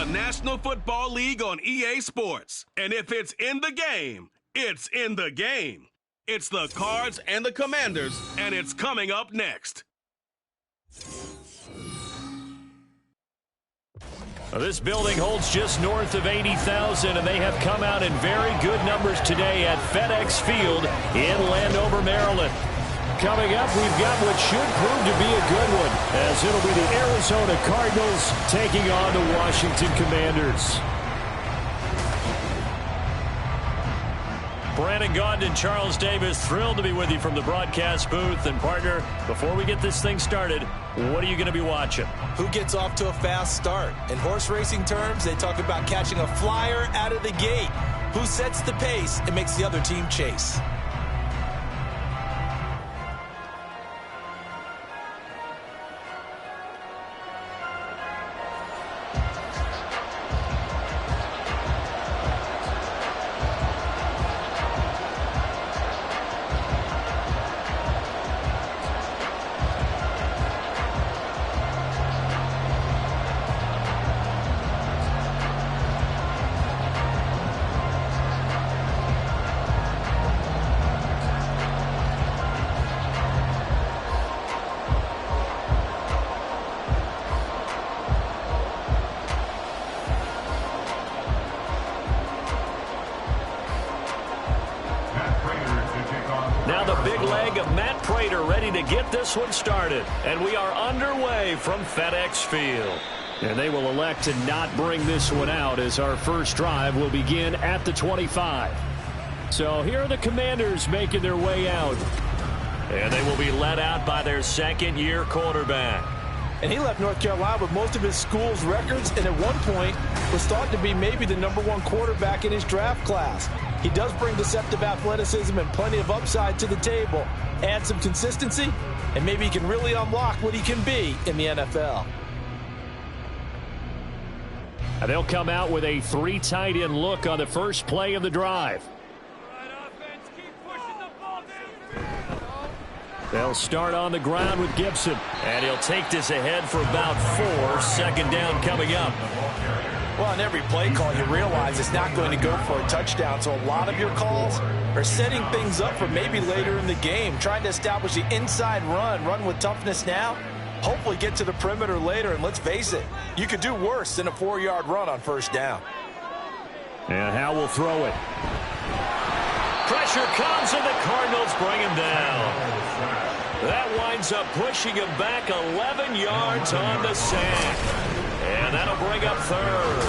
the National Football League on EA Sports. And if it's in the game, it's in the game. It's the Cards and the Commanders, and it's coming up next. This building holds just north of 80,000, and they have come out in very good numbers today at FedEx Field in Landover, Maryland. Coming up, we've got what should prove to be a good one, as it'll be the Arizona Cardinals taking on the Washington Commanders. Brandon Gaudin, Charles Davis, thrilled to be with you from the broadcast booth. And partner, before we get this thing started, what are you going to be watching? Who gets off to a fast start? In horse racing terms, they talk about catching a flyer out of the gate. Who sets the pace and makes the other team chase? Ready to get this one started, and we are underway from FedEx Field. And they will elect to not bring this one out, as our first drive will begin at the 25. So here are the Commanders making their way out, and they will be led out by their second-year quarterback. And he left North Carolina with most of his school's records, and at one point was thought to be maybe the #1 quarterback in his draft class. He does bring deceptive athleticism and plenty of upside to the table. Add some consistency, and maybe he can really unlock what he can be in the NFL. And they'll come out with a 3 tight end look on the first play of the drive. They'll start on the ground with Gibson. And he'll take this ahead for about 4. Second down coming up. Well, on every play call, you realize it's not going to go for a touchdown. So a lot of your calls are setting things up for maybe later in the game, trying to establish the inside run with toughness now, hopefully get to the perimeter later. And let's face it, you could do worse than a 4-yard run on first down. And Howe will throw it. Pressure comes, and the Cardinals bring him down. That winds up pushing him back 11 yards on the sack. And that'll bring up third.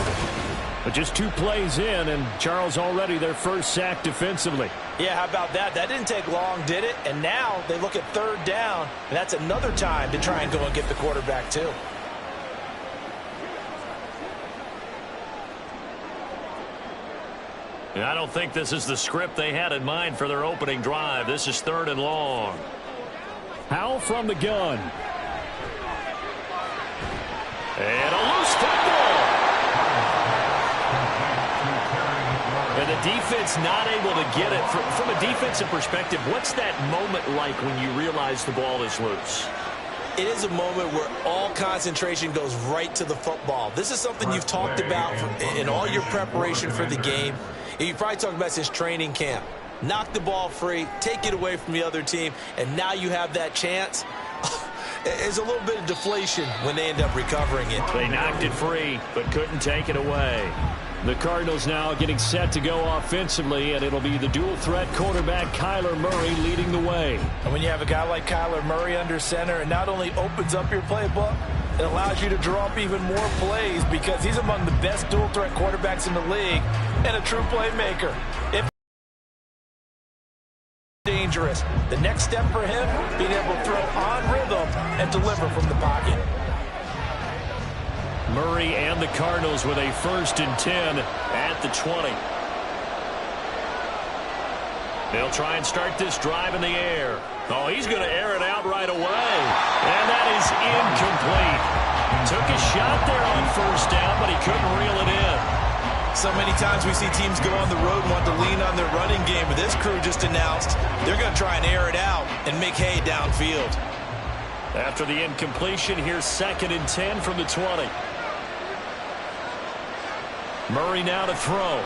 But just 2 plays in, and Charles already their first sack defensively. Yeah, how about that? That didn't take long, did it? And now they look at third down, and that's another time to try and go and get the quarterback too. I don't think this is the script they had in mind for their opening drive. This is 3rd and long. Howe from the gun. And a loose football. And the defense not able to get it. From a defensive perspective, what's that moment like when you realize the ball is loose? It is a moment where all concentration goes right to the football. This is something you've talked about in all your preparation for the game. You've probably talked about since training camp. Knock the ball free, take it away from the other team, and now you have that chance. There's a little bit of deflation when they end up recovering it. They knocked it free, but couldn't take it away. The Cardinals now getting set to go offensively, and it'll be the dual-threat quarterback Kyler Murray leading the way. And when you have a guy like Kyler Murray under center, it not only opens up your playbook, it allows you to draw up even more plays because he's among the best dual-threat quarterbacks in the league and a true playmaker. If dangerous, the next step for him, being able to throw on rhythm and deliver from the pocket. Murray and the Cardinals with a 1st and 10 at the 20. They'll try and start this drive in the air. Oh, he's going to air it out right away. And that is incomplete. Took a shot there on 1st down, but he couldn't reel it in. So many times we see teams go on the road and want to lean on their running game, but this crew just announced they're going to try and air it out and make hay downfield. After the incompletion, here's 2nd and 10 from the 20. Murray now to throw.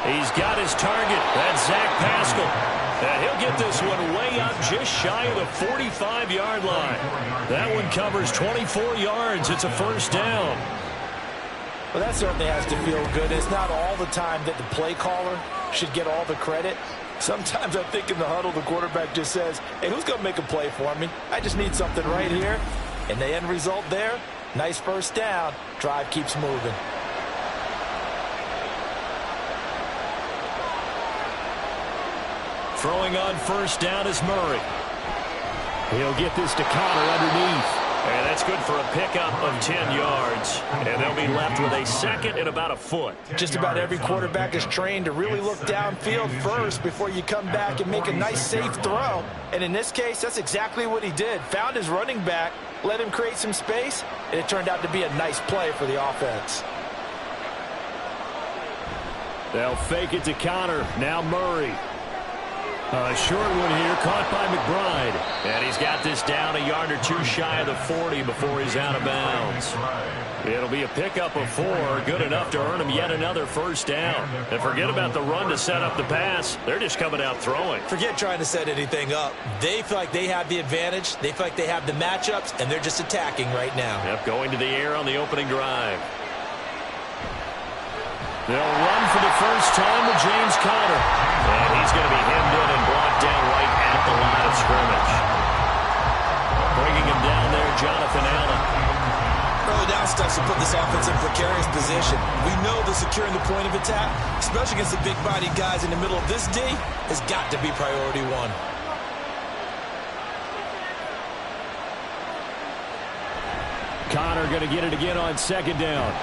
He's got his target. That's Zach Pascal. And he'll get this one way up just shy of the 45-yard line. That one covers 24 yards. It's a first down. Well, that certainly has to feel good. It's not all the time that the play caller should get all the credit. Sometimes I think in the huddle, the quarterback just says, hey, who's going to make a play for me? I just need something right here. And the end result there, nice first down. Drive keeps moving. Throwing on first down is Murray. He'll get this to Connor underneath. And that's good for a pickup of 10 yards. And they'll be left with a second and about a foot. Just about every quarterback is trained to really look downfield first before you come back and make a nice, safe throw. And in this case, that's exactly what he did. Found his running back, let him create some space, and it turned out to be a nice play for the offense. They'll fake it to Connor. Now Murray. A short one here, caught by McBride. And he's got this down a yard or two shy of the 40 before he's out of bounds. It'll be a pickup of 4, good enough to earn him yet another first down. And forget about the run to set up the pass. They're just coming out throwing. Forget trying to set anything up. They feel like they have the advantage. They feel like they have the matchups, and they're just attacking right now. Yep, going to the air on the opening drive. They'll run for the first time with James Conner. And he's going to be hemmed in and brought down right at the line of scrimmage. Bringing him down there, Jonathan Allen. Early down steps will put this offense in precarious position. We know that securing the point of attack, especially against the big-bodied guys in the middle of this D, has got to be priority one. Conner going to get it again on second down.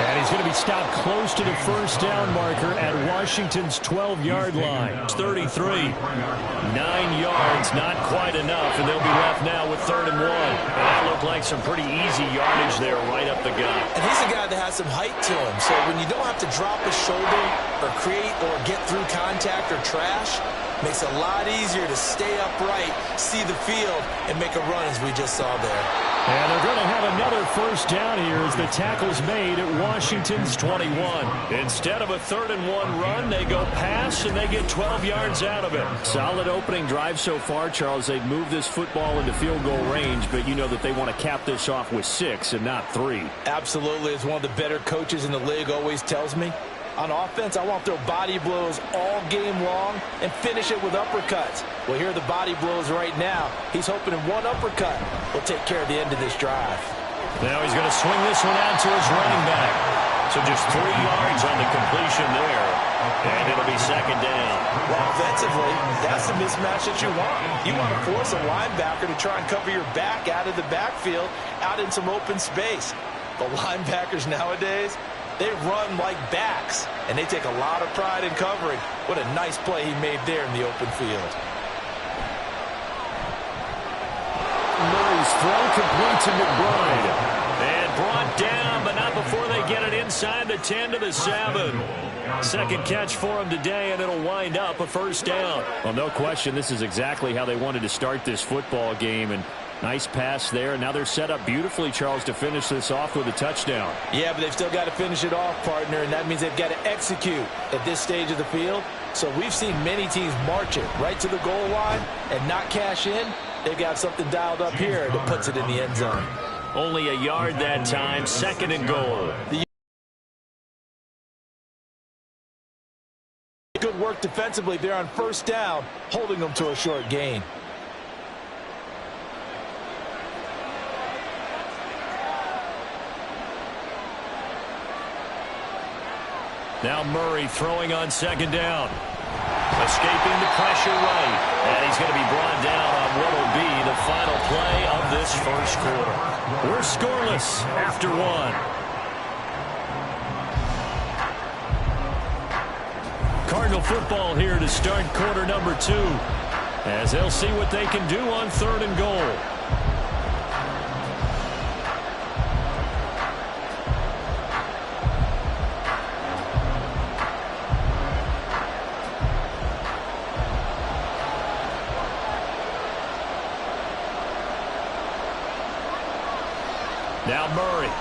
And he's going to be stopped close to the first down marker at Washington's 12-yard line. It's 33. 9 yards, not quite enough, and they'll be left now with 3rd and 1. And that looked like some pretty easy yardage there right up the gut. And he's a guy that has some height to him, so when you don't have to drop his shoulder or create or get through contact or trash, makes it a lot easier to stay upright, see the field, and make a run as we just saw there. And they're going to have another first down here as the tackle's made at Washington's 21. Instead of a 3rd and 1 run, they go pass, and they get 12 yards out of it. Solid opening drive so far, Charles. They've moved this football into field goal range, but you know that they want to cap this off with 6 and not 3. Absolutely. As one of the better coaches in the league always tells me, on offense, I want to throw body blows all game long and finish it with uppercuts. Well, here are the body blows right now. He's hoping in one uppercut will take care of the end of this drive. Now he's going to swing this one out to his running back. So just 3 yards on the completion there. And it'll be second down. Well, offensively, that's the mismatch that you want. You want to force a linebacker to try and cover your back out of the backfield, out in some open space. The linebackers nowadays, they run like backs, and they take a lot of pride in covering. What a nice play he made there in the open field. Murray's throw complete to McBride. And brought down, but not before they get it inside the 10 to the 7. Second catch for him today, and it'll wind up a first down. Well, no question, this is exactly how they wanted to start this football game, and nice pass there. Now they're set up beautifully, Charles, to finish this off with a touchdown. Yeah, but they've still got to finish it off, partner, and that means they've got to execute at this stage of the field. So we've seen many teams march it right to the goal line and not cash in. They've got something dialed up here that puts it in the end zone. Only a yard that time, 2nd and goal. Good work defensively there on first down, holding them to a short gain. Now Murray throwing on second down. Escaping the pressure right. And he's going to be brought down on what will be the final play of this first quarter. We're scoreless after 1. Cardinal football here to start quarter number 2. As they'll see what they can do on 3rd and goal. Now Murray.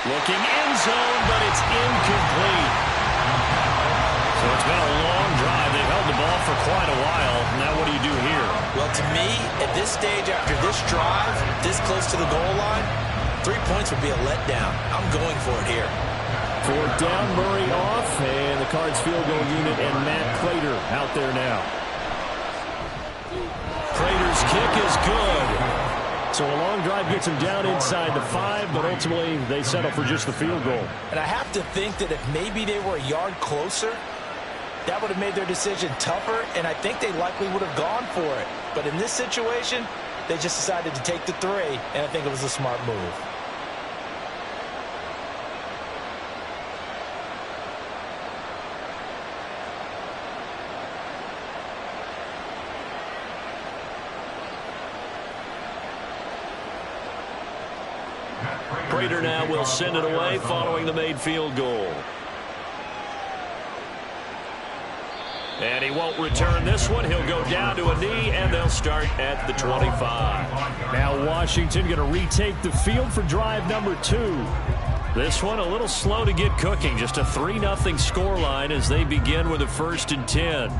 Looking end zone, but it's incomplete. So it's been a long drive. They've held the ball for quite a while. Now what do you do here? Well, to me, at this stage, after this drive, this close to the goal line, 3 points would be a letdown. I'm going for it here. Fourth down, Murray off, and the Cards field goal unit and Matt Prater out there now. Prater's kick is good. So a long drive gets them down inside the 5, but ultimately they settle for just the field goal. And I have to think that if maybe they were a yard closer, that would have made their decision tougher, and I think they likely would have gone for it. But in this situation, they just decided to take the 3, and I think it was a smart move. Prater now will send it away following the made field goal. And he won't return this one. He'll go down to a knee, and they'll start at the 25. Now Washington going to retake the field for drive number 2. This one a little slow to get cooking. Just a 3-0 scoreline as they begin with a 1st and 10.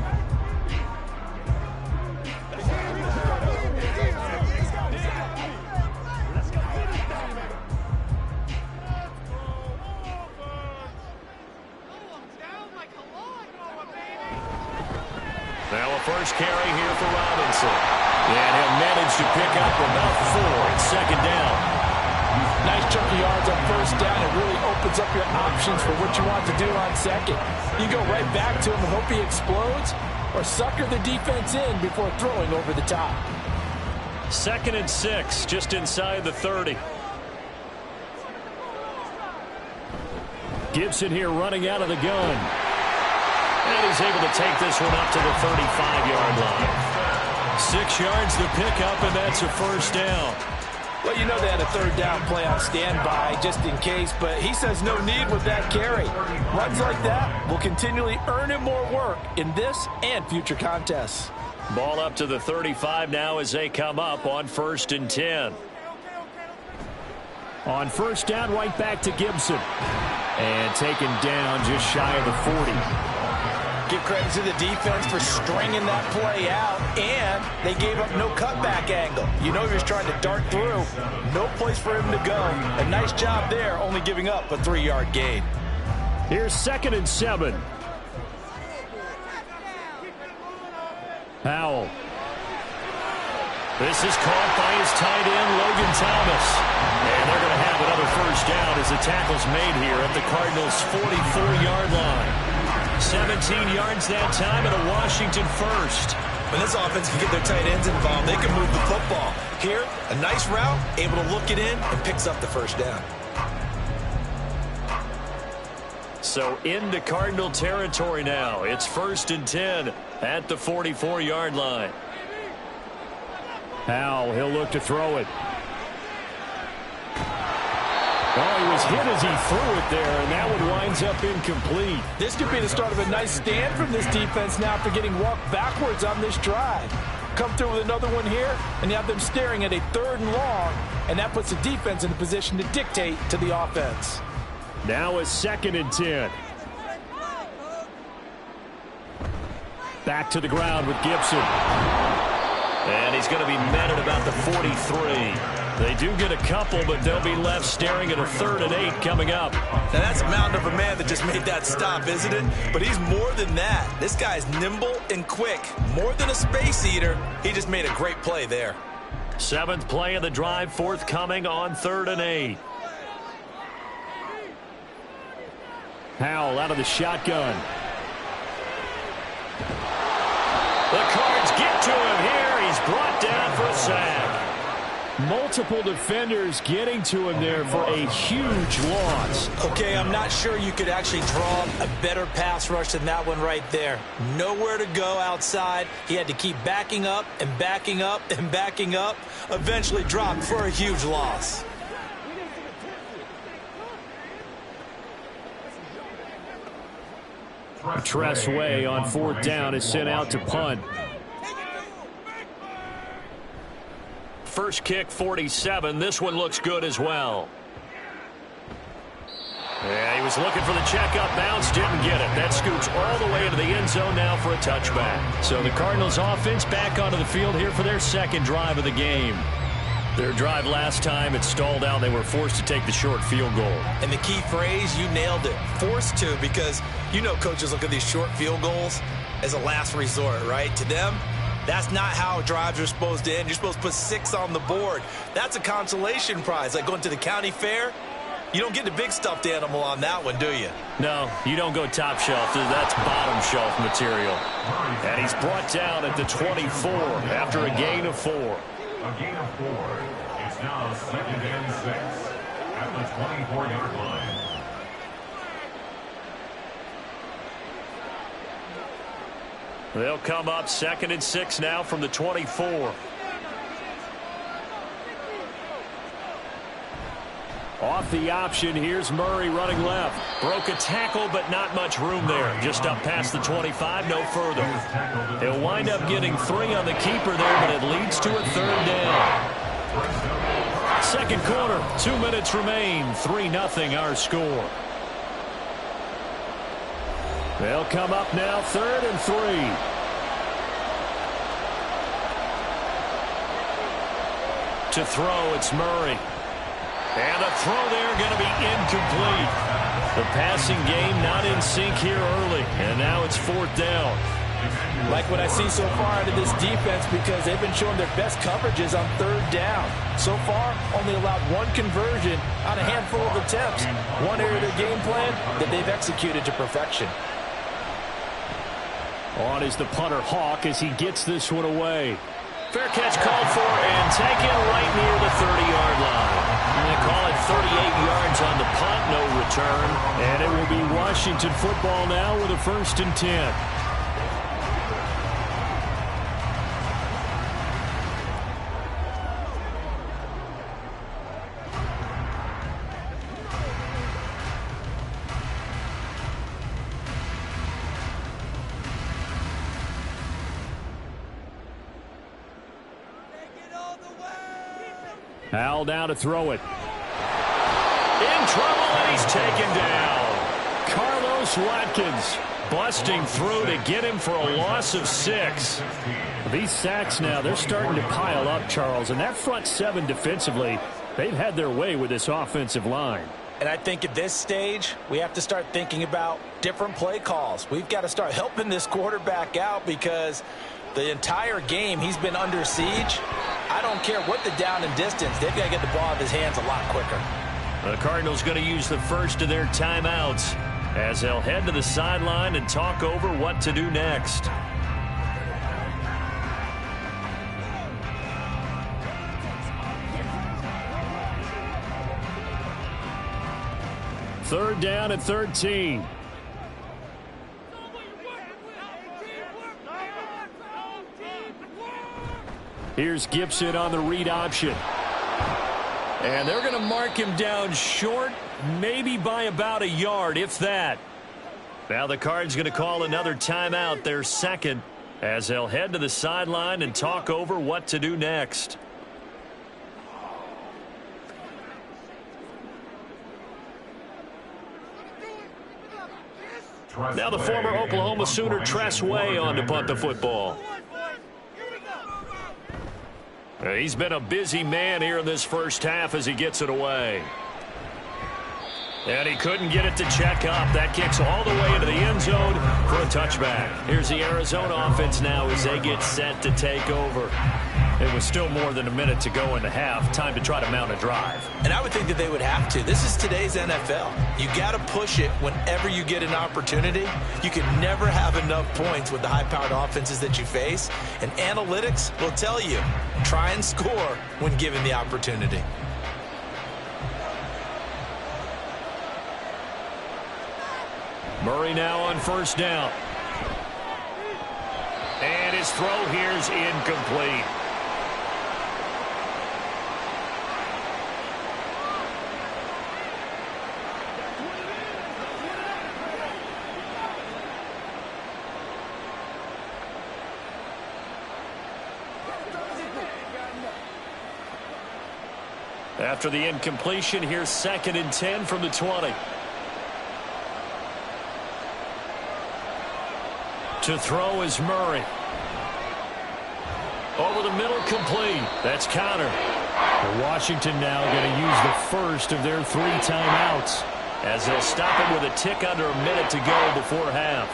Now a first carry here for Robinson. And he'll manage to pick up about 4 at 2nd down. Nice chunk of yards on 1st down. It really opens up your options for what you want to do on 2nd. You go right back to him and hope he explodes, or sucker the defense in before throwing over the top. 2nd and 6, just inside the 30. Gibson here running out of the gun. And he's able to take this one up to the 35-yard line. 6 yards the pickup, and that's a 1st down. Well, you know they had a 3rd down play on standby just in case, but he says no need with that carry. Runs like that will continually earn him more work in this and future contests. Ball up to the 35 now as they come up on 1st and 10. On 1st down, right back to Gibson. And taken down just shy of the 40. Give credit to the defense for stringing that play out, and they gave up no cutback angle. You know he was trying to dart through. No place for him to go. A nice job there, only giving up a 3-yard gain. Here's 2nd and 7. Howell. This is caught by his tight end, Logan Thomas. And they're going to have another 1st down as the tackle's made here at the Cardinals' 44-yard line. 17 yards that time and a Washington 1st. When this offense can get their tight ends involved, they can move the football. Here, a nice route, able to look it in, and picks up the 1st down. So into Cardinal territory now. It's 1st and 10 at the 44-yard line. Howell, he'll look to throw it. Oh, he was hit as he threw it there, and that one winds up incomplete. This could be the start of a nice stand from this defense now after getting walked backwards on this drive. Come through with another one here, and you have them staring at a 3rd and long, and that puts the defense in a position to dictate to the offense. Now a 2nd and 10. Back to the ground with Gibson. And he's going to be met at about the 43. They do get a couple, but they'll be left staring at a 3rd and 8 coming up. Now that's a mountain of a man that just made that stop, isn't it? But he's more than that. This guy's nimble and quick. More than a space eater. He just made a great play there. 7th play of the drive, forthcoming on 3rd and 8. Howell out of the shotgun. The Cards get to him here. He's brought down for a sack. Multiple defenders getting to him there for a huge loss. Okay, I'm not sure you could actually draw a better pass rush than that one right there. Nowhere to go outside. He had to keep backing up and backing up and backing up. Eventually dropped for a huge loss. Tressway on 4th down is sent out to punt. First kick, 47. This one looks good as well. Yeah, he was looking for the checkup bounce, didn't get it. That scoots all the way into the end zone now for a touchback. So the Cardinals offense back onto the field here for their second drive of the game. Their drive last time, it stalled out. They were forced to take the short field goal. And the key phrase, you nailed it, forced to, because you know coaches look at these short field goals as a last resort, right? To them, that's not how drives are supposed to end. You're supposed to put 6 on the board. That's a consolation prize, like going to the county fair. You don't get the big stuffed animal on that one, do you? No, you don't go top shelf. That's bottom shelf material. And he's brought down at the 24 after a gain of 4. A gain of 4. It's now 2nd and 6 at the 24-yard line. They'll come up 2nd and 6 now from the 24. Off the option, here's Murray running left. Broke a tackle, but not much room there. Just up past the 25, no further. He'll wind up getting 3 on the keeper there, but it leads to a 3rd down. Second quarter, 2 minutes remain. 3-0 our score. They'll come up now 3rd and 3. To throw, it's Murray. And the throw there going to be incomplete. The passing game not in sync here early. And now it's 4th down. Like what I see so far out of this defense, because they've been showing their best coverages on 3rd down. So far, only allowed 1 conversion on a handful of attempts. One area of their game plan that they've executed to perfection. On is the punter Hawk as he gets this one away. Fair catch called for and taken right near the 30-yard line. And they call it 38 yards on the punt, no return. And it will be Washington football now with a 1st and 10. Howell down to throw it. In trouble, and he's taken down. Carlos Watkins busting through to get him for a loss of 6. These sacks now, they're starting to pile up, Charles. And that front 7 defensively, they've had their way with this offensive line. And I think at this stage, we have to start thinking about different play calls. We've got to start helping this quarterback out because the entire game he's been under siege. I don't care what the down and distance. They've got to get the ball out of his hands a lot quicker. The Cardinals going to use the first of their timeouts as they'll head to the sideline and talk over what to do next. Third down at 13. Here's Gibson on the read option. And they're going to mark him down short, maybe by about a yard, if that. Now the Cards going to call another timeout, their second, as they'll head to the sideline and talk over what to do next. Now the former Oklahoma Sooner Tress Way on to punt the football. He's been a busy man here in this first half as he gets it away. And he couldn't get it to check up. That kicks all the way into the end zone for a touchback. Here's the Arizona offense now as they get set to take over. It was still more than a minute to go in the half. Time to try to mount a drive. And I would think that they would have to. This is today's NFL. You got to push it whenever you get an opportunity. You can never have enough points with the high-powered offenses that you face. And analytics will tell you, try and score when given the opportunity. Murray now on first down. And his throw here's incomplete. After the incompletion, here's 2nd and 10 from the 20. To throw is Murray. Over the middle, complete. That's Connor. Washington now going to use the first of their 3 timeouts, as they'll stop it with a tick under a minute to go before half.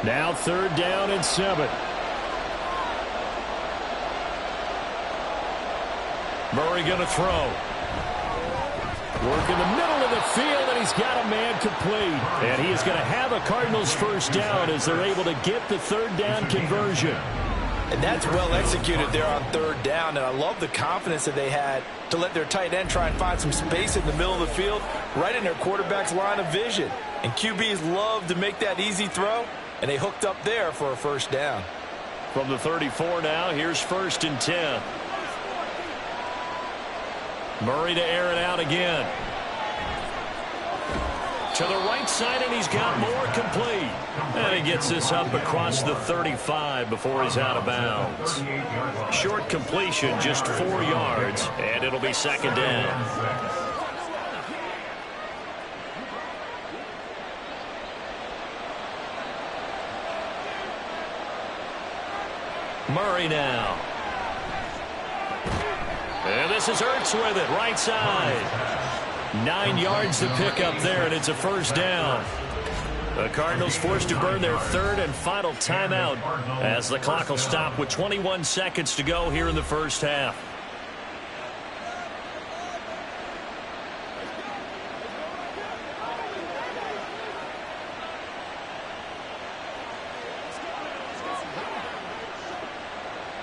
Now 3rd down and 7. Murray going to throw. Work in the middle of the field, and he's got a man complete. And he is going to have a Cardinals first down as they're able to get the 3rd down conversion. And that's well executed there on 3rd down, and I love the confidence that they had to let their tight end try and find some space in the middle of the field, right in their quarterback's line of vision. And QBs love to make that easy throw, and they hooked up there for a first down. From the 34 now, here's 1st and 10. Murray to air it out again. To the right side, and he's got more complete. And he gets this up across the 35 before he's out of bounds. Short completion, just 4 yards, and it'll be 2nd down. Murray now. And this is Ertz with it, right side. 9 yards to pick up there, and it's a first down. The Cardinals forced to burn their 3rd and final timeout as the clock will stop with 21 seconds to go here in the first half.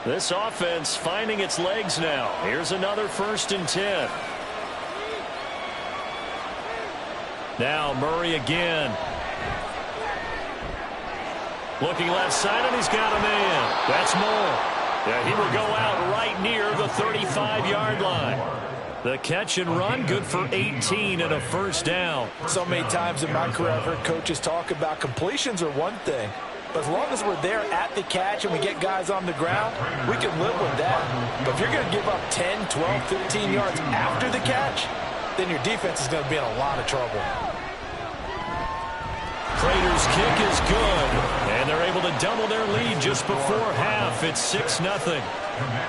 This offense finding its legs now. Here's another 1st and 10. Now Murray again. Looking left side, and he's got a man. That's more. Yeah, he will go out right near the 35-yard line. The catch and run, good for 18 and a first down. So many times in my career I've heard coaches talk about completions are one thing, but as long as we're there at the catch and we get guys on the ground, we can live with that. But if you're going to give up 10, 12, 15 yards after the catch, then your defense is going to be in a lot of trouble. Prater's kick is good, and they're able to double their lead just before half. It's 6-0.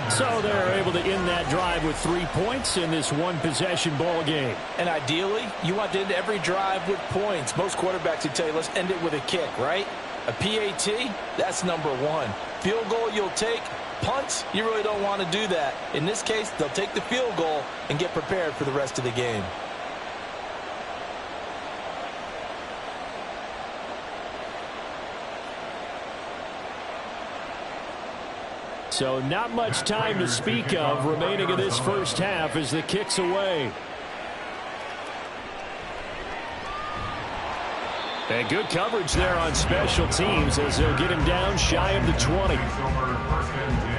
So they're able to end that drive with 3 points in this one-possession ball game. And ideally, you want to end every drive with points. Most quarterbacks would tell you, let's end it with a kick, right? A PAT, that's number 1. Field goal you'll take. Punts, you really don't want to do that. In this case, they'll take the field goal and get prepared for the rest of the game. So not much time to speak of remaining in this first half as the kick's away. And good coverage there on special teams as they'll get him down shy of the 20. First and 10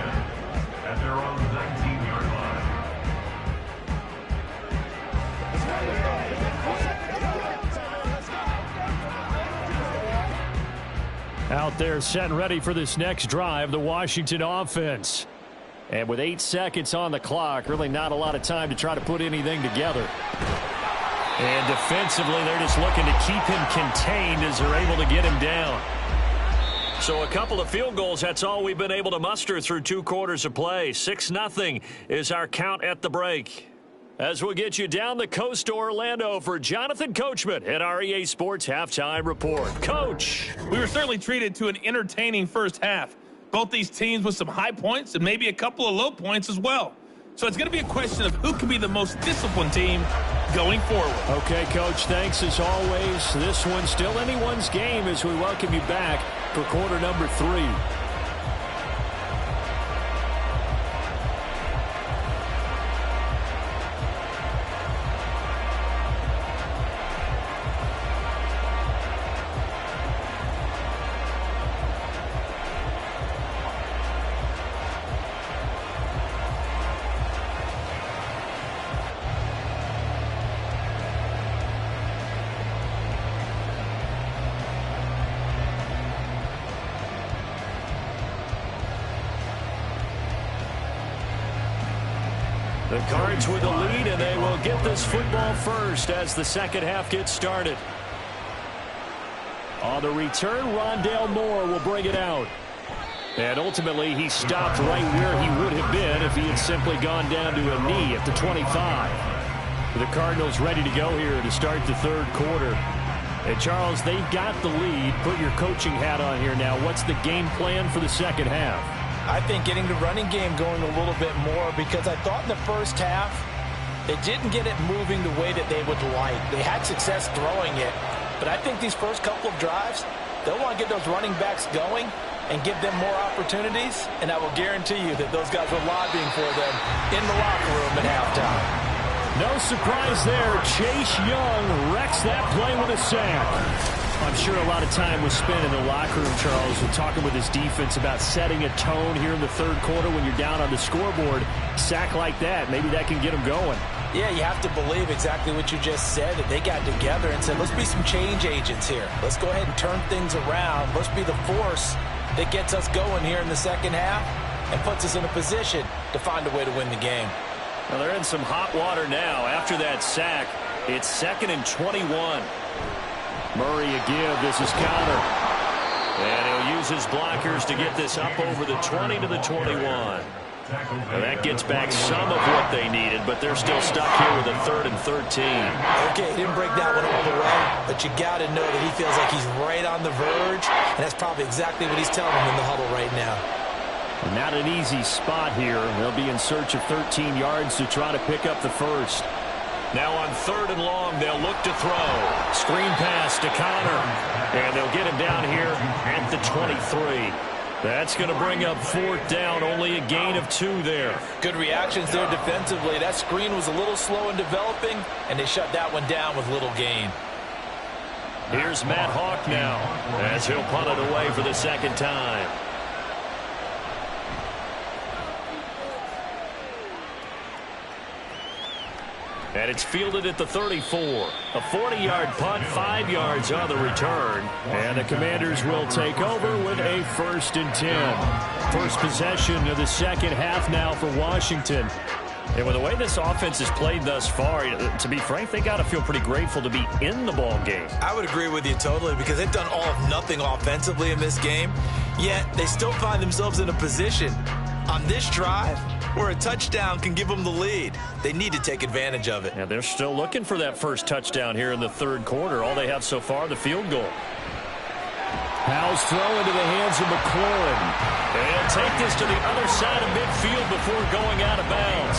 at their own 19-yard line. Out there set and ready for this next drive, the Washington offense. And with 8 seconds on the clock, really not a lot of time to try to put anything together. And defensively, they're just looking to keep him contained as they're able to get him down. So a couple of field goals, that's all we've been able to muster through 2 quarters of play. 6-0 is our count at the break. As we'll get you down the coast to Orlando for Jonathan Coachman at our EA Sports Halftime Report. Coach. We were certainly treated to an entertaining first half. Both these teams with some high points and maybe a couple of low points as well. So it's going to be a question of who can be the most disciplined team going forward. Okay, Coach, thanks as always. This one's still anyone's game as we welcome you back for quarter number 3. The Cards with the lead, and they will get this football first as the second half gets started. On the return, Rondale Moore will bring it out. And ultimately, he stopped right where he would have been if he had simply gone down to a knee at the 25. The Cardinals ready to go here to start the third quarter. And Charles, they've got the lead. Put your coaching hat on here now. What's the game plan for the second half? I think getting the running game going a little bit more, because I thought in the first half they didn't get it moving the way that they would like. They had success throwing it, but I think these first couple of drives, they'll want to get those running backs going and give them more opportunities, and I will guarantee you that those guys were lobbying for them in the locker room at halftime. No surprise there. Chase Young wrecks that play with a sack. I'm sure a lot of time was spent in the locker room, Charles, with talking with his defense about setting a tone here in the third quarter when you're down on the scoreboard. Sack like that, maybe that can get them going. Yeah, you have to believe exactly what you just said, that they got together and said, let's be some change agents here. Let's go ahead and turn things around. Let's be the force that gets us going here in the second half and puts us in a position to find a way to win the game. Well, they're in some hot water now. After that sack, it's 2nd and 21. Murray a give. This is counter. And he'll use his blockers to get this up over the 20 to the 21. Now that gets back some of what they needed, but they're still stuck here with a 3rd and 13. Okay, he didn't break that one all the way, but you got to know that he feels like he's right on the verge, and that's probably exactly what he's telling him in the huddle right now. Not an easy spot here. They'll be in search of 13 yards to try to pick up the first. Now on 3rd and long, they'll look to throw. Screen pass to Connor. And they'll get him down here at the 23. That's going to bring up 4th down. Only a gain of 2 there. Good reactions there defensively. That screen was a little slow in developing, and they shut that one down with little gain. Here's Matt Hawk now as he'll punt it away for the second time. And it's fielded at the 34. A 40-yard punt, 5 yards on the return. And the Commanders will take over with a 1st and 10. First possession of the second half now for Washington. And with the way this offense has played thus far, to be frank, they got to feel pretty grateful to be in the ball game. I would agree with you totally, because they've done all of nothing offensively in this game, yet they still find themselves in a position on this drive where a touchdown can give them the lead. They need to take advantage of it. Yeah, they're still looking for that first touchdown here in the third quarter. All they have so far, the field goal. Howell's throw into the hands of McLaurin. And he'll take this to the other side of midfield before going out of bounds.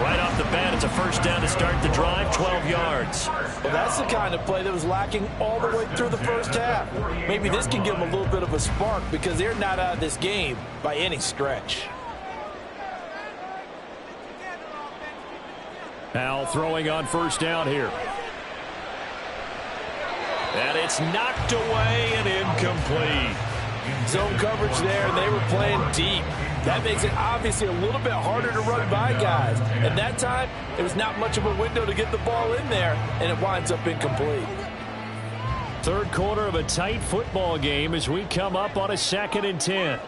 Right off the bat, it's a first down to start the drive, 12 yards. Well, that's the kind of play that was lacking all the way through the first half. Maybe this can give them a little bit of a spark, because they're not out of this game by any stretch. Howell throwing on first down here. And it's knocked away and incomplete. Zone coverage there, and they were playing deep. That makes it obviously a little bit harder to run by guys. At that time, there was not much of a window to get the ball in there, and it winds up incomplete. Third quarter of a tight football game as we come up on a 2nd and 10.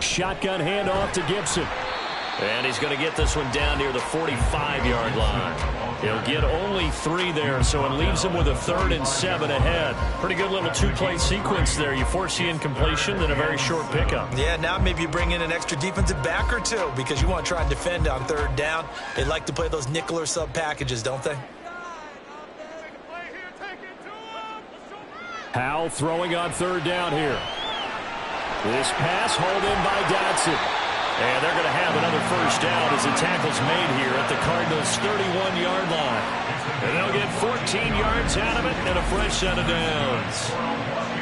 Shotgun handoff to Gibson. And he's going to get this one down near the 45-yard line. He'll get only 3 there, so it leaves him with a 3rd and 7 ahead. Pretty good little 2-play sequence there. You force the incompletion, then a very short pickup. Yeah, now maybe you bring in an extra defensive back or 2, because you want to try and defend on 3rd down. They like to play those nickel or sub packages, don't they? Howell throwing on 3rd down here. This pass hauled in by Dotson. And they're going to have another first down as the tackle's made here at the Cardinals' 31-yard line. And they'll get 14 yards out of it and a fresh set of downs.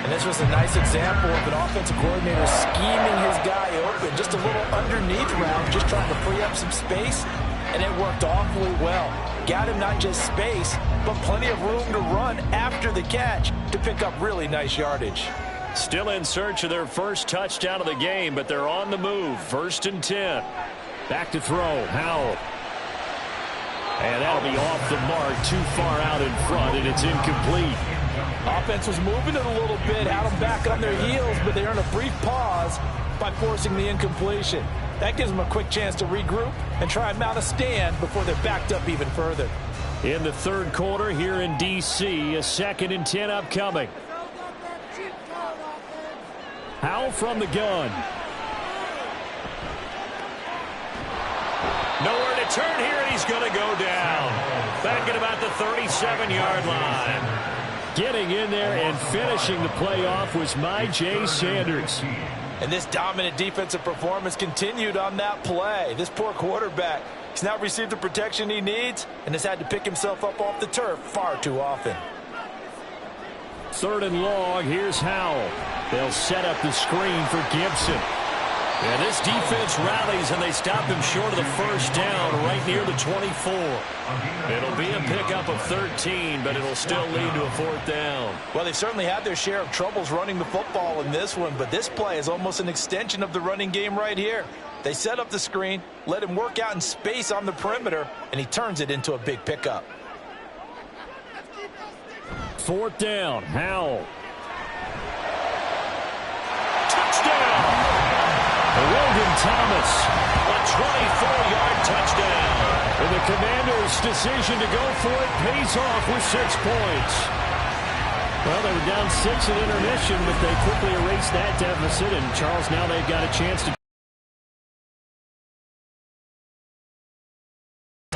And this was a nice example of an offensive coordinator scheming his guy open. Just a little underneath route, just trying to free up some space, and it worked awfully well. Got him not just space, but plenty of room to run after the catch to pick up really nice yardage. Still in search of their first touchdown of the game, but they're on the move. 1st and 10. Back to throw. Howell. And that'll be off the mark, too far out in front, and it's incomplete. Offense was moving it a little bit, had them back on their heels, but they earned a brief pause by forcing the incompletion. That gives them a quick chance to regroup and try and mount a stand before they're backed up even further. In the third quarter here in D.C., a 2nd and 10 upcoming. Howell from the gun. Nowhere to turn here, and he's going to go down. Back at about the 37-yard line. Getting in there and finishing the play off was J. Sanders. And this dominant defensive performance continued on that play. This poor quarterback, he's not received the protection he needs and has had to pick himself up off the turf far too often. 3rd and long, here's Howell. They'll set up the screen for Gibson. And this defense rallies, and they stop him short of the first down right near the 24. It'll be a pickup of 13, but it'll still lead to a 4th down. Well, they've certainly had their share of troubles running the football in this one, but this play is almost an extension of the running game right here. They set up the screen, let him work out in space on the perimeter, and he turns it into a big pickup. 4th down, Howell. Touchdown! Logan Thomas, a 24-yard touchdown. And the Commanders' decision to go for it pays off with 6 points. Well, they were down 6 at intermission, but they quickly erased that deficit. And, Charles, now they've got a chance to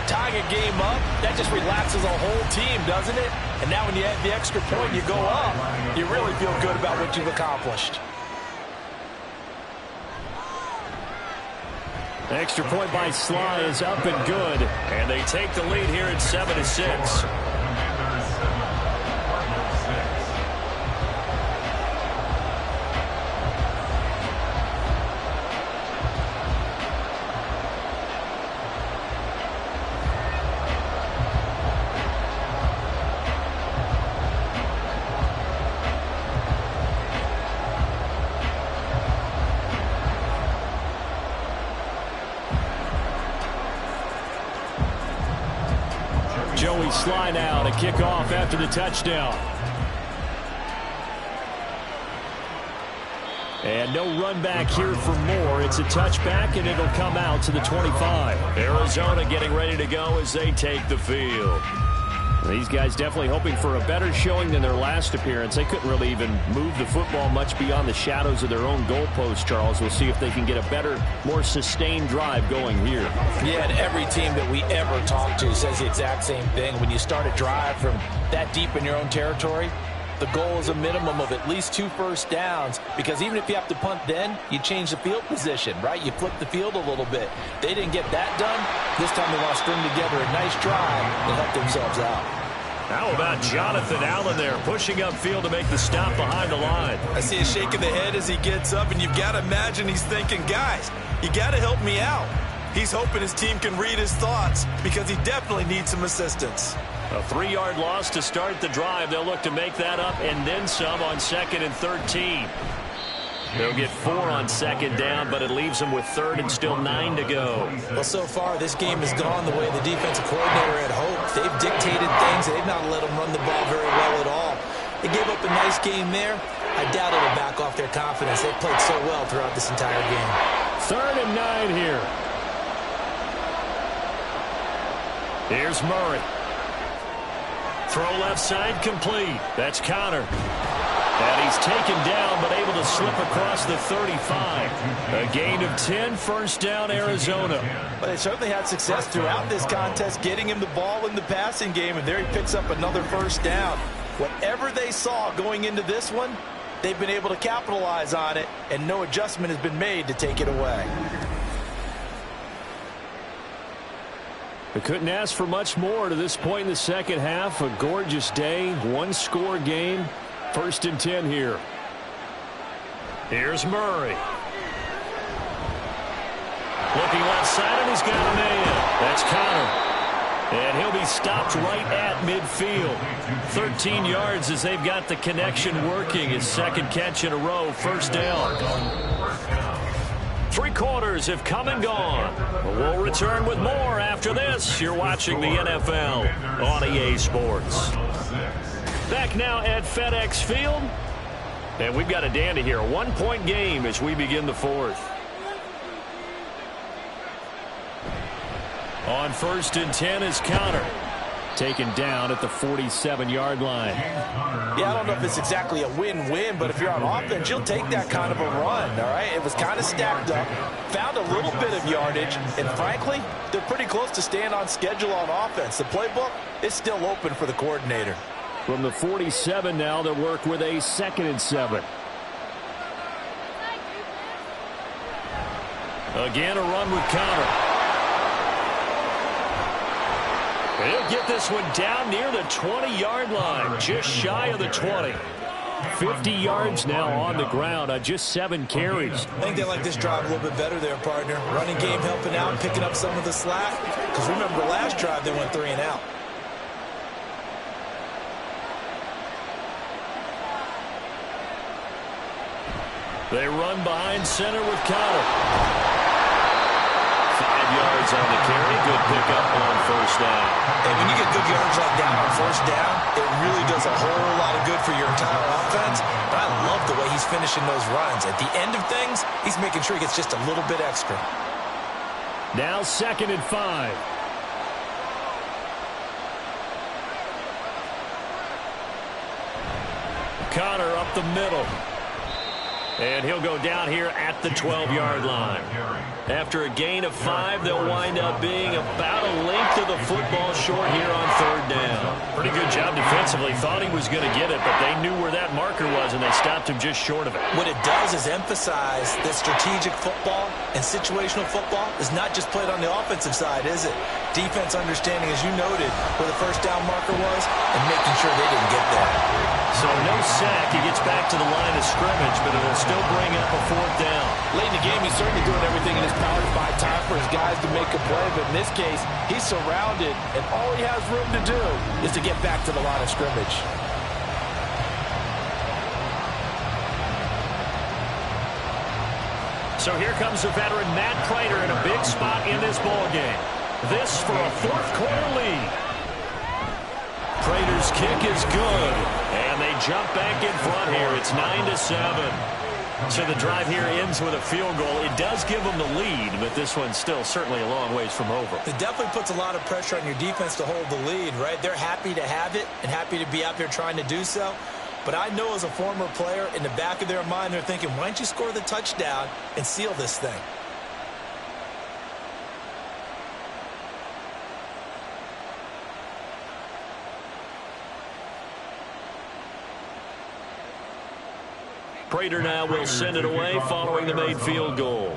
tying a game up. That just relaxes a whole team, doesn't it? And now when you add the extra point, you go up, you really feel good about what you've accomplished. Extra point by Sly is up and good. And they take the lead here at 7-6. Joey Sly now to kick off after the touchdown. And no run back here for more. It's a touchback, and it'll come out to the 25. Arizona getting ready to go as they take the field. These guys definitely hoping for a better showing than their last appearance. They couldn't really even move the football much beyond the shadows of their own goalpost, Charles. We'll see if they can get a better, more sustained drive going here. Yeah, and every team that we ever talk to says the exact same thing. When you start a drive from that deep in your own territory, the goal is a minimum of at least 2 first downs, because even if you have to punt then, you change the field position, right? You flip the field a little bit. They didn't get that done. This time they want to string together a nice drive and help themselves out. How about Jonathan Allen there, pushing upfield to make the stop behind the line? I see a shake of the head as he gets up, and you've got to imagine he's thinking, guys, you got to help me out. He's hoping his team can read his thoughts, because he definitely needs some assistance. A 3-yard loss to start the drive. They'll look to make that up and then some on 2nd and 13. They'll get 4 on 2nd down, but it leaves them with 3rd and still 9 to go. Well, so far, this game has gone the way the defensive coordinator had hoped. They've dictated things. They've not let them run the ball very well at all. They gave up a nice game there. I doubt it'll back off their confidence. They've played so well throughout this entire game. 3rd and 9 here. Here's Murray. Throw left side complete. That's Connor. And he's taken down, but able to slip across the 35. A gain of 10, first down, Arizona. But they certainly had success throughout this contest, getting him the ball in the passing game, and there he picks up another first down. Whatever they saw going into this one, they've been able to capitalize on it, and no adjustment has been made to take it away. They couldn't ask for much more to this point in the second half. A gorgeous day, 1-score game. 1st and 10 here. Here's Murray. Looking left side, and he's got a man. That's Connor. And he'll be stopped right at midfield. 13 yards as they've got the connection working. His 2nd catch in a row, first down. Three quarters have come and gone. We'll return with more after this. You're watching the NFL on EA Sports. Back now at FedEx Field. And we've got a dandy here. A 1-point game as we begin the fourth. On 1st and 10 is Counter. Taken down at the 47-yard line. Yeah, I don't know if it's exactly a win-win, but if you're on offense, you'll take that kind of a run, all right? It was kind of stacked up, found a little bit of yardage, and frankly, they're pretty close to staying on schedule on offense. The playbook is still open for the coordinator. From the 47 now, they'll work with a 2nd and 7. Again, a run with Counter. He'll get this one down near the 20-yard line, just shy of the 20. 50 yards now on the ground on just 7 carries. I think they like this drive a little bit better there, partner. Running game helping out and picking up some of the slack. Because remember, last drive they went 3 and out. They run behind center with Counter. 5 yards on the carry. Good pickup on 1st down. And when you get good yards like that on 1st down, it really does a whole lot of good for your entire offense. But I love the way he's finishing those runs. At the end of things, he's making sure he gets just a little bit extra. Now 2nd and 5. Connor up the middle. And he'll go down here at the 12-yard line. After a gain of 5, they'll wind up being about a length of the football short here on 3rd down. Pretty good job defensively. Thought he was going to get it, but they knew where that marker was, and they stopped him just short of it. What it does is emphasize that strategic football and situational football is not just played on the offensive side, is it? Defense understanding, as you noted, where the 1st down marker was and making sure they didn't get there. So no sack. He gets back to the line of scrimmage, but it'll still bring up a 4th down. Late in the game, he's certainly doing everything in his power to find time for his guys to make a play, but in this case, he's surrounded, and all he has room to do is to get back to the line of scrimmage. So here comes the veteran Matt Prater in a big spot in this ballgame. This for a 4th quarter lead. Prater's kick is good, and they jump back in front here. It's 9-7. So the drive here ends with a field goal. It does give them the lead, but this one's still certainly a long ways from over. It definitely puts a lot of pressure on your defense to hold the lead, right? They're happy to have it and happy to be out there trying to do so. But I know as a former player, in the back of their mind, they're thinking, why don't you score the touchdown and seal this thing? Prater now will send it away following the made field goal.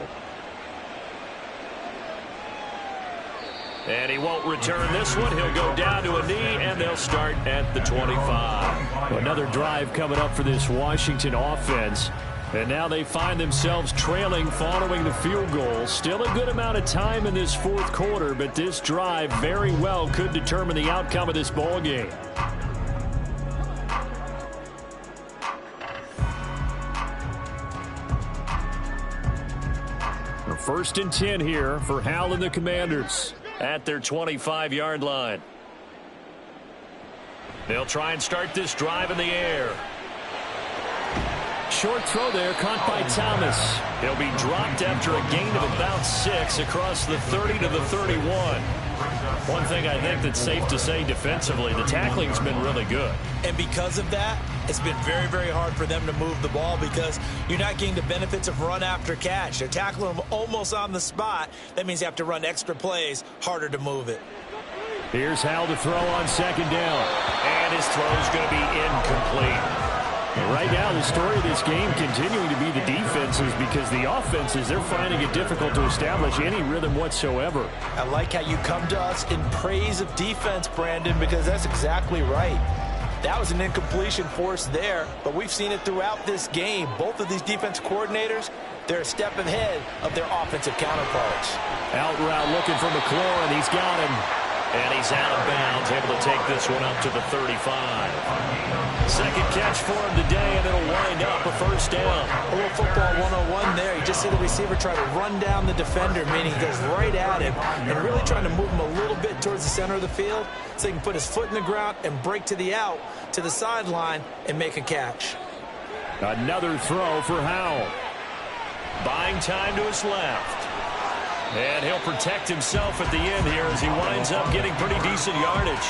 And he won't return this one. He'll go down to a knee, and they'll start at the 25. Another drive coming up for this Washington offense. And now they find themselves trailing following the field goal. Still a good amount of time in this 4th quarter, but this drive very well could determine the outcome of this ball game. 1st and 10 here for Hal and the Commanders at their 25-yard line. They'll try and start this drive in the air. Short throw there, caught by Thomas. He'll be dropped after a gain of about 6 across the 30 to the 31. One thing I think that's safe to say defensively, the tackling's been really good. And because of that, it's been very, very hard for them to move the ball because you're not getting the benefits of run after catch. They're tackling them almost on the spot. That means you have to run extra plays, harder to move it. Here's Hal to throw on 2nd down. And his throw's going to be incomplete. Right now, the story of this game continuing to be the defenses because the offenses, they're finding it difficult to establish any rhythm whatsoever. I like how you come to us in praise of defense, Brandon, because that's exactly right. That was an incompletion forced there, but we've seen it throughout this game. Both of these defense coordinators, they're a step ahead of their offensive counterparts. Out route looking for McLaurin. He's got him. And he's out of bounds, able to take this one up to the 35. Second catch for him today, and it'll wind up a first down. A little football 101 there. You just see the receiver try to run down the defender, meaning he goes right at him and really trying to move him a little bit towards the center of the field so he can put his foot in the ground and break to the out, to the sideline, and make a catch. Another throw for Howell. Buying time to his left. And he'll protect himself at the end here as he winds up getting pretty decent yardage.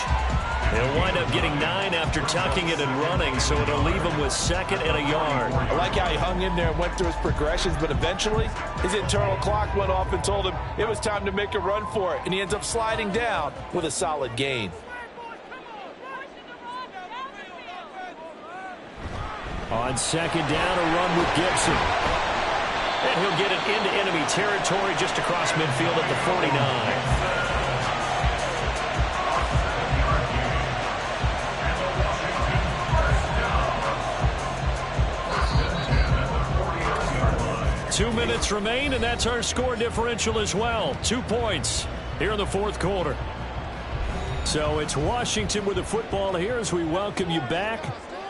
He'll wind up getting 9 after tucking it and running, so it'll leave him with 2nd and a yard. I like how he hung in there and went through his progressions, but eventually his internal clock went off and told him it was time to make a run for it, and he ends up sliding down with a solid gain. On 2nd down, a run with Gibson. And he'll get it into enemy territory just across midfield at the 49. Two minutes remain, and that's our score differential as well. 2 points here in the fourth quarter. So it's Washington with the football here as we welcome you back.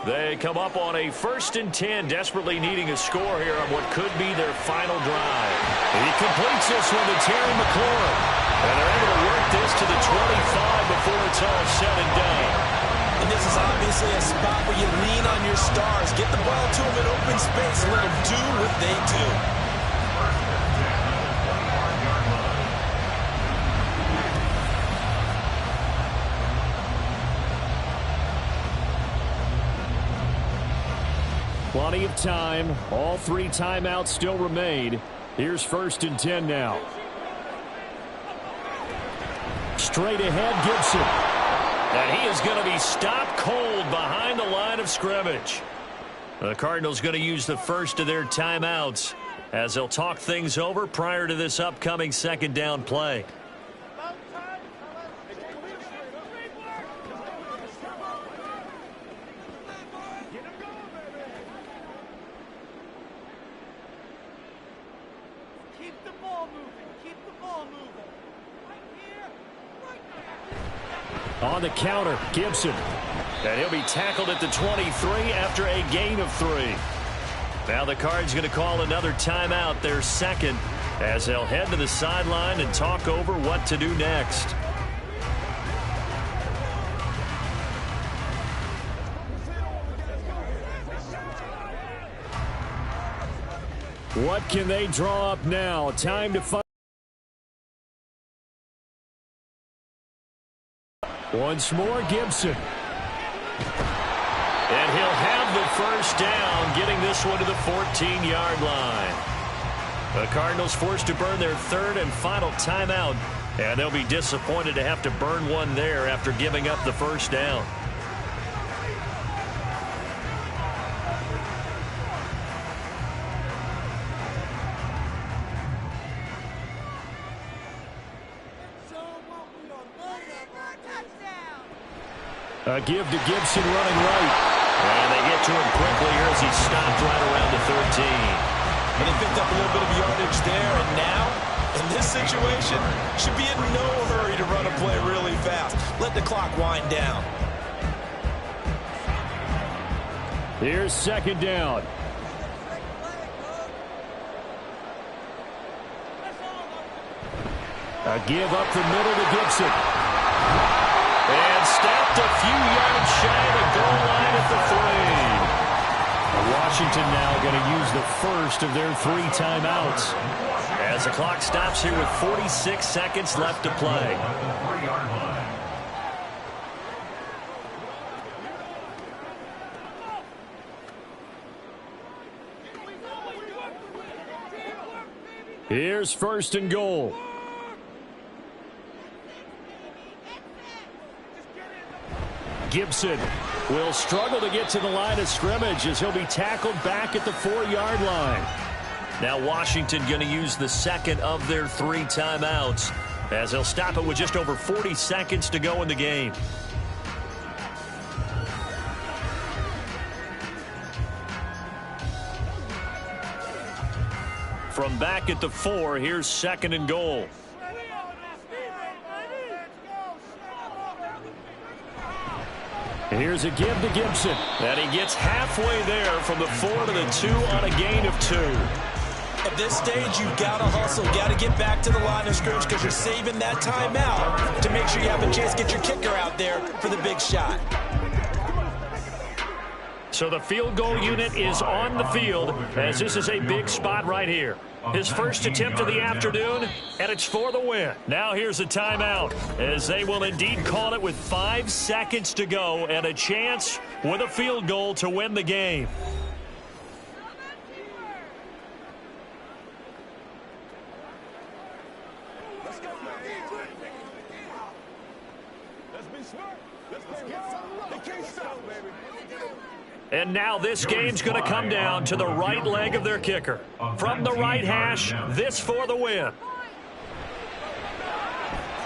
They come up on a 1st and 10, desperately needing a score here on what could be their final drive. He completes this one to Terry McLaurin. And they're able to work this to the 25 before it's all said and done. And this is obviously a spot where you lean on your stars. Get the ball to them in open space and let them do what they do. Plenty of time. All 3 timeouts still remain. Here's 1st and 10 now. Straight ahead, Gibson. And he is going to be stopped cold behind the line of scrimmage. The Cardinals going to use the first of their timeouts as they'll talk things over prior to this upcoming 2nd down play. On the counter, Gibson. And he'll be tackled at the 23 after a gain of 3. Now the Cards going to call another timeout, their 2nd, as they'll head to the sideline and talk over what to do next. What can they draw up now? Time to find. Once more, Gibson. And he'll have the first down, getting this one to the 14-yard line. The Cardinals forced to burn their 3rd and final timeout, and they'll be disappointed to have to burn one there after giving up the first down. A give to Gibson running right. And they get to him quickly here as he stopped right around the 13. And he picked up a little bit of yardage there. And now, in this situation, should be in no hurry to run a play really fast. Let the clock wind down. Here's 2nd down. A give up the middle to Gibson. And stopped a few yards shy of the goal line at the 3. Washington now going to use the first of their 3 timeouts as the clock stops here with 46 seconds left to play. Here's 1st and goal. Gibson will struggle to get to the line of scrimmage as he'll be tackled back at the 4-yard line. Now Washington going to use the 2nd of their 3 timeouts as they'll stop it with just over 40 seconds to go in the game. From back at the 4, here's 2nd and goal. Here's a give to Gibson. And he gets halfway there from the 4 to the 2 on a gain of 2. At this stage, you've got to hustle, got to get back to the line of scrimmage because you're saving that timeout to make sure you have a chance to get your kicker out there for the big shot. So the field goal unit is on the field as this is a big spot right here. His first attempt of the afternoon, and it's for the win. Now here's a timeout as they will indeed call it with 5 seconds to go and a chance with a field goal to win the game. And now this game's going to come down to the right leg of their kicker. From the right hash, this for the win.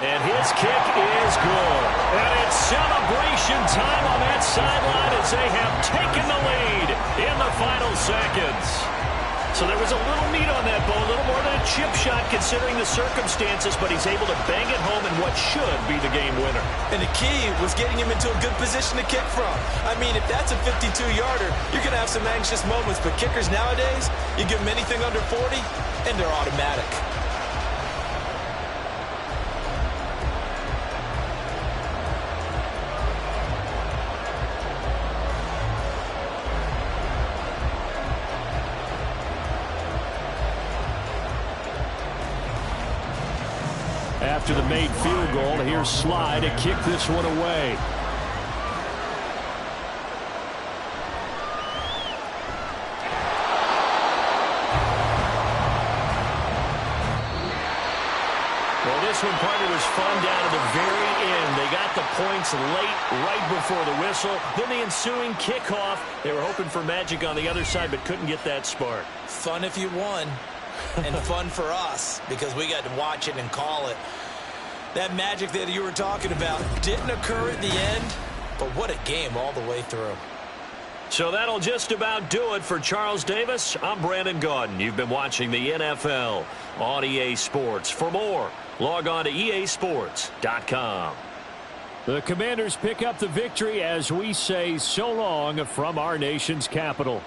And his kick is good. And it's celebration time on that sideline as they have taken the lead in the final seconds. So there was a little meat on that ball, a little more than a chip shot considering the circumstances, but he's able to bang it home in what should be the game winner. And the key was getting him into a good position to kick from. I mean, if that's a 52-yarder, you're going to have some anxious moments, but kickers nowadays, you give them anything under 40, and they're automatic. After the made field goal, here's Sly to kick this one away. Well, this one, partner, was fun down to the very end. They got the points late, right before the whistle. Then the ensuing kickoff. They were hoping for magic on the other side, but couldn't get that spark. Fun if you won, and fun for us because we got to watch it and call it. That magic that you were talking about didn't occur at the end, but what a game all the way through. So that'll just about do it for Charles Davis. I'm Brandon Gaudin. You've been watching the NFL on EA Sports. For more, log on to easports.com. The Commanders pick up the victory as we say so long from our nation's capital.